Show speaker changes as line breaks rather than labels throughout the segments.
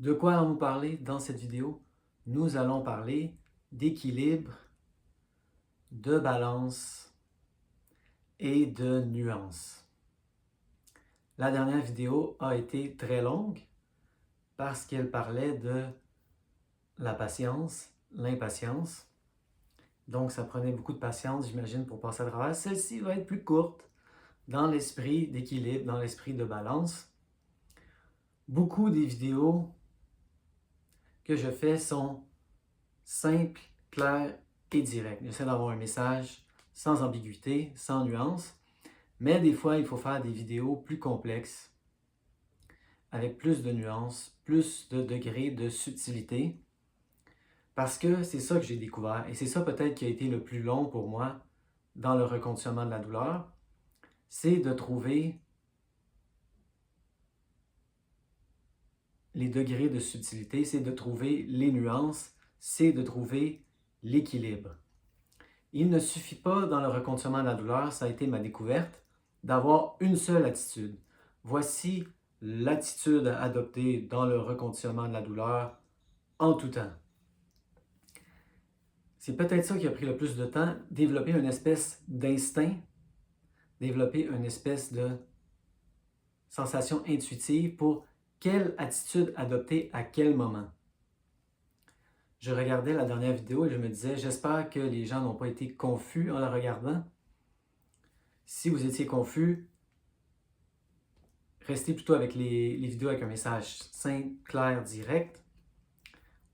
De quoi allons-nous parler dans cette vidéo? Nous allons parler d'équilibre, de balance et de nuance. La dernière vidéo a été très longue parce qu'elle parlait de la patience, l'impatience. Donc ça prenait beaucoup de patience, j'imagine, pour passer à travers. Celle-ci va être plus courte dans l'esprit d'équilibre, dans l'esprit de balance. Beaucoup des vidéos que je fais sont simples, claires et directes. J'essaie d'avoir un message sans ambiguïté, sans nuance, mais des fois, il faut faire des vidéos plus complexes, avec plus de nuances, plus de degrés de subtilité, parce que c'est ça que j'ai découvert, et c'est ça peut-être qui a été le plus long pour moi dans le reconditionnement de la douleur, c'est de trouver les degrés de subtilité, c'est de trouver les nuances, c'est de trouver l'équilibre. Il ne suffit pas dans le reconditionnement de la douleur, ça a été ma découverte, d'avoir une seule attitude. Voici l'attitude à adopter dans le reconditionnement de la douleur en tout temps. C'est peut-être ça qui a pris le plus de temps, développer une espèce d'instinct, développer une espèce de sensation intuitive pour quelle attitude adopter à quel moment. Je regardais la dernière vidéo et je me disais, j'espère que les gens n'ont pas été confus en la regardant. Si vous étiez confus, restez plutôt avec les vidéos avec un message simple, clair, direct.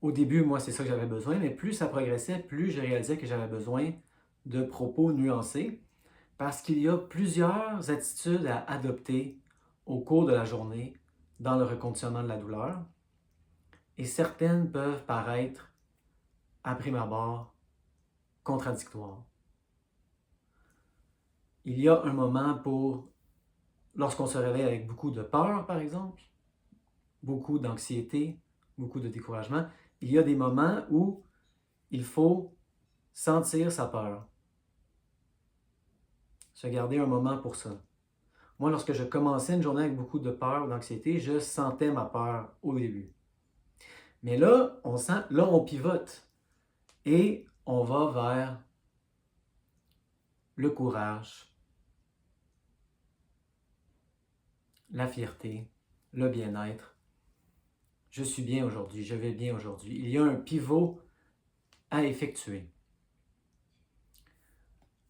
Au début, moi, c'est ça que j'avais besoin, mais plus ça progressait, plus je réalisais que j'avais besoin de propos nuancés parce qu'il y a plusieurs attitudes à adopter au cours de la journée dans le reconditionnement de la douleur et certaines peuvent paraître, à prime abord, contradictoires. Il y a un moment pour, lorsqu'on se réveille avec beaucoup de peur, par exemple, beaucoup d'anxiété, beaucoup de découragement, il y a des moments où il faut sentir sa peur. Se garder un moment pour ça. Moi, lorsque je commençais une journée avec beaucoup de peur, d'anxiété, je sentais ma peur au début. Mais là, on pivote et on va vers le courage, la fierté, le bien-être. Je suis bien aujourd'hui, je vais bien aujourd'hui. Il y a un pivot à effectuer.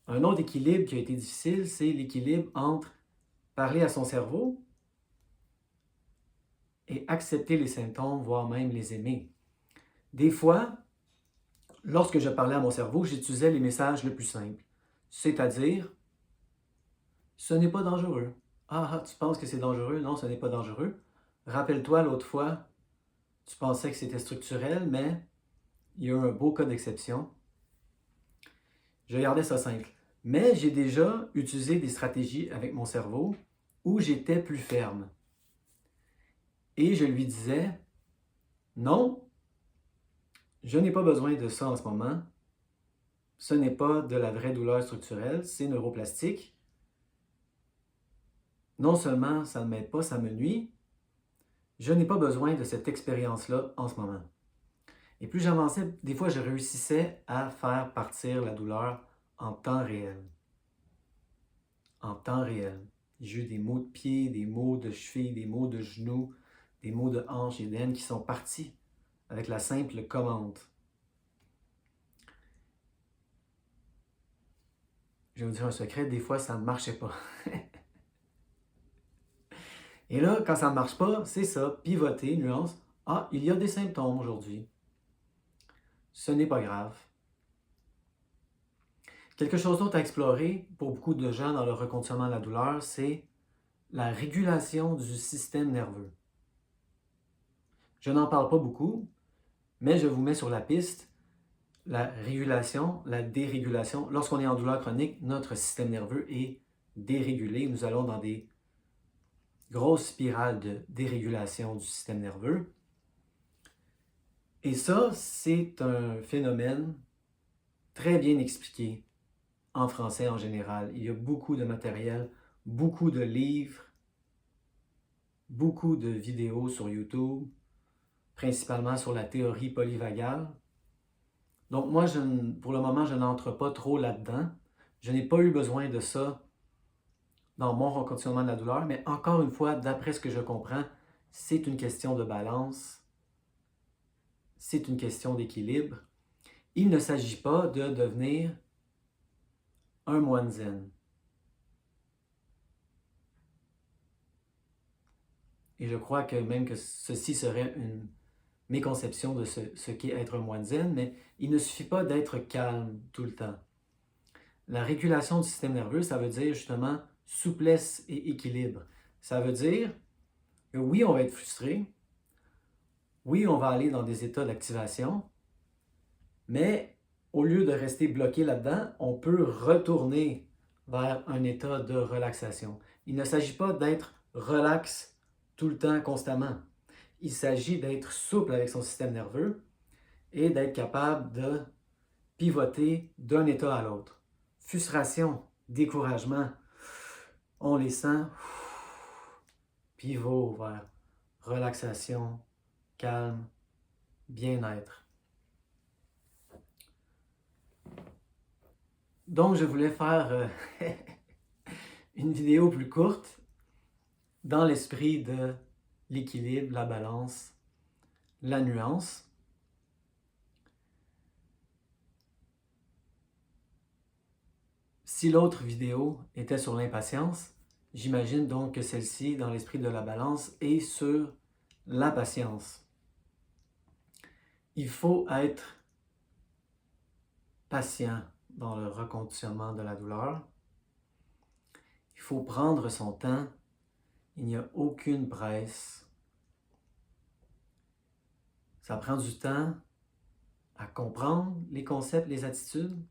Un autre équilibre qui a été difficile, c'est l'équilibre entre parler à son cerveau et accepter les symptômes, voire même les aimer. Des fois, lorsque je parlais à mon cerveau, j'utilisais les messages le plus simples, c'est-à-dire « ce n'est pas dangereux ». Ah, tu penses que c'est dangereux? Non, ce n'est pas dangereux. Rappelle-toi l'autre fois, tu pensais que c'était structurel, mais il y a eu un beau cas d'exception. Je gardais ça simple. Mais j'ai déjà utilisé des stratégies avec mon cerveau où j'étais plus ferme. Et je lui disais, non, je n'ai pas besoin de ça en ce moment. Ce n'est pas de la vraie douleur structurelle, c'est neuroplastique. Non seulement ça ne m'aide pas, ça me nuit. Je n'ai pas besoin de cette expérience-là en ce moment. Et plus j'avançais, des fois je réussissais à faire partir la douleur en temps réel. En temps réel. J'ai eu des maux de pied, des maux de cheville, des maux de genoux, des maux de hanches et d'aines qui sont partis avec la simple commande. Je vais vous dire un secret, des fois ça ne marchait pas. Et là, quand ça ne marche pas, c'est ça, pivoter, nuance. Ah, il y a des symptômes aujourd'hui. Ce n'est pas grave. Quelque chose d'autre à explorer pour beaucoup de gens dans le reconditionnement de la douleur, c'est la régulation du système nerveux. Je n'en parle pas beaucoup, mais je vous mets sur la piste. La régulation, la dérégulation. Lorsqu'on est en douleur chronique, notre système nerveux est dérégulé. Nous allons dans des grosses spirales de dérégulation du système nerveux. Et ça, c'est un phénomène très bien expliqué en français en général. Il y a beaucoup de matériel, beaucoup de livres, beaucoup de vidéos sur YouTube principalement sur la théorie polyvagale. Donc moi, pour le moment, je n'entre pas trop là-dedans. Je n'ai pas eu besoin de ça dans mon reconditionnement de la douleur, mais encore une fois, d'après ce que je comprends, c'est une question de balance, c'est une question d'équilibre. Il ne s'agit pas de devenir un moine zen. Et je crois que même que ceci serait une méconception de ce qu'est être un moine zen, mais il ne suffit pas d'être calme tout le temps. La régulation du système nerveux, ça veut dire justement souplesse et équilibre. Ça veut dire que oui, on va être frustré, oui, on va aller dans des états d'activation, mais au lieu de rester bloqué là-dedans, on peut retourner vers un état de relaxation. Il ne s'agit pas d'être relax tout le temps, constamment. Il s'agit d'être souple avec son système nerveux et d'être capable de pivoter d'un état à l'autre. Frustration, découragement, on les sent, pivot vers relaxation, calme, bien-être. Donc, je voulais faire une vidéo plus courte dans l'esprit de l'équilibre, la balance, la nuance. Si l'autre vidéo était sur l'impatience, j'imagine donc que celle-ci, dans l'esprit de la balance, est sur la patience. Il faut être patient dans le reconditionnement de la douleur. Il faut prendre son temps. Il n'y a aucune presse. Ça prend du temps à comprendre les concepts, les attitudes,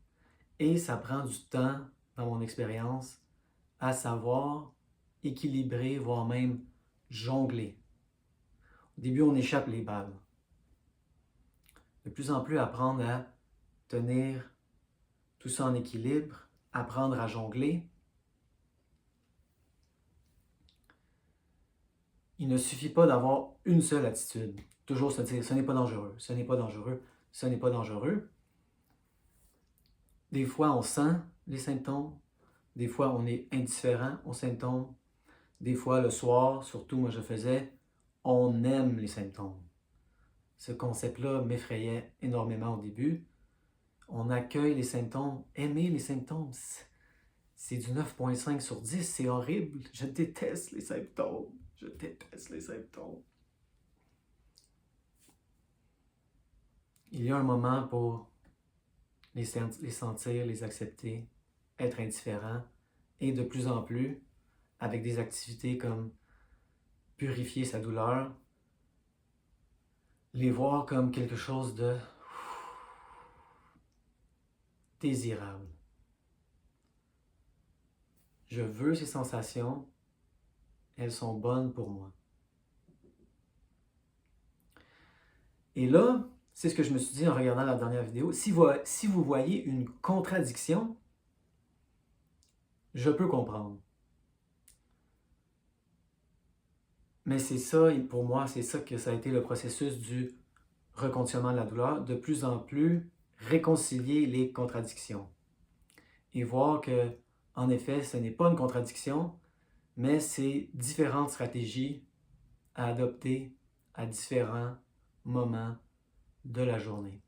et ça prend du temps, dans mon expérience, à savoir équilibrer, voire même jongler. Au début, on échappe les balles. De plus en plus, apprendre à tenir tout ça en équilibre, apprendre à jongler. Il ne suffit pas d'avoir une seule attitude. Toujours se dire, ce n'est pas dangereux, ce n'est pas dangereux, ce n'est pas dangereux. Des fois, on sent les symptômes. Des fois, on est indifférent aux symptômes. Des fois, le soir, surtout moi je faisais, on aime les symptômes. Ce concept-là m'effrayait énormément au début. On accueille les symptômes. Aimer les symptômes, c'est du 9,5 sur 10. C'est horrible. Je déteste les symptômes. Je déteste les symptômes. Il y a un moment pour les sentir, les accepter, être indifférent, et de plus en plus, avec des activités comme purifier sa douleur, les voir comme quelque chose de désirable. Je veux ces sensations, elles sont bonnes pour moi. Et là, c'est ce que je me suis dit en regardant la dernière vidéo, si vous voyez une contradiction, je peux comprendre. Mais c'est ça, pour moi, c'est ça que ça a été le processus du reconditionnement de la douleur, de plus en plus réconcilier les contradictions et voir que, en effet, ce n'est pas une contradiction, mais c'est différentes stratégies à adopter à différents moments de la journée.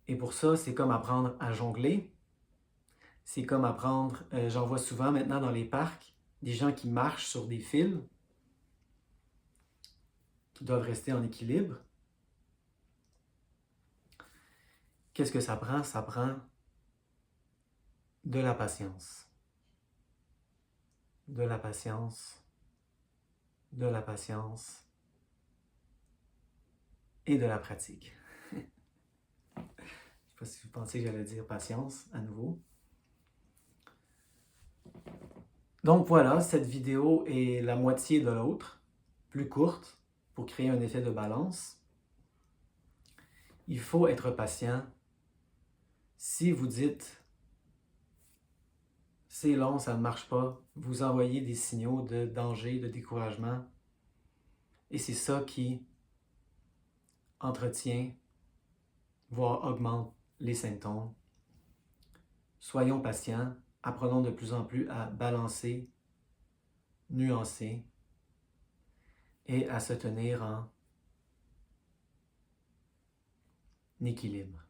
Et pour ça, c'est comme apprendre à jongler. C'est comme apprendre, j'en vois souvent maintenant dans les parcs, des gens qui marchent sur des fils, qui doivent rester en équilibre. Qu'est-ce que ça prend? Ça prend de la patience. De la patience. De la patience. Et de la pratique. Je ne sais pas si vous pensez que j'allais dire patience à nouveau. Donc voilà, cette vidéo est la moitié de l'autre, plus courte, pour créer un effet de balance. Il faut être patient. Si vous dites « c'est long, ça ne marche pas », vous envoyez des signaux de danger, de découragement, Et c'est ça qui entretient, voire augmente les symptômes. Soyons patients, apprenons de plus en plus à balancer, nuancer et à se tenir en équilibre.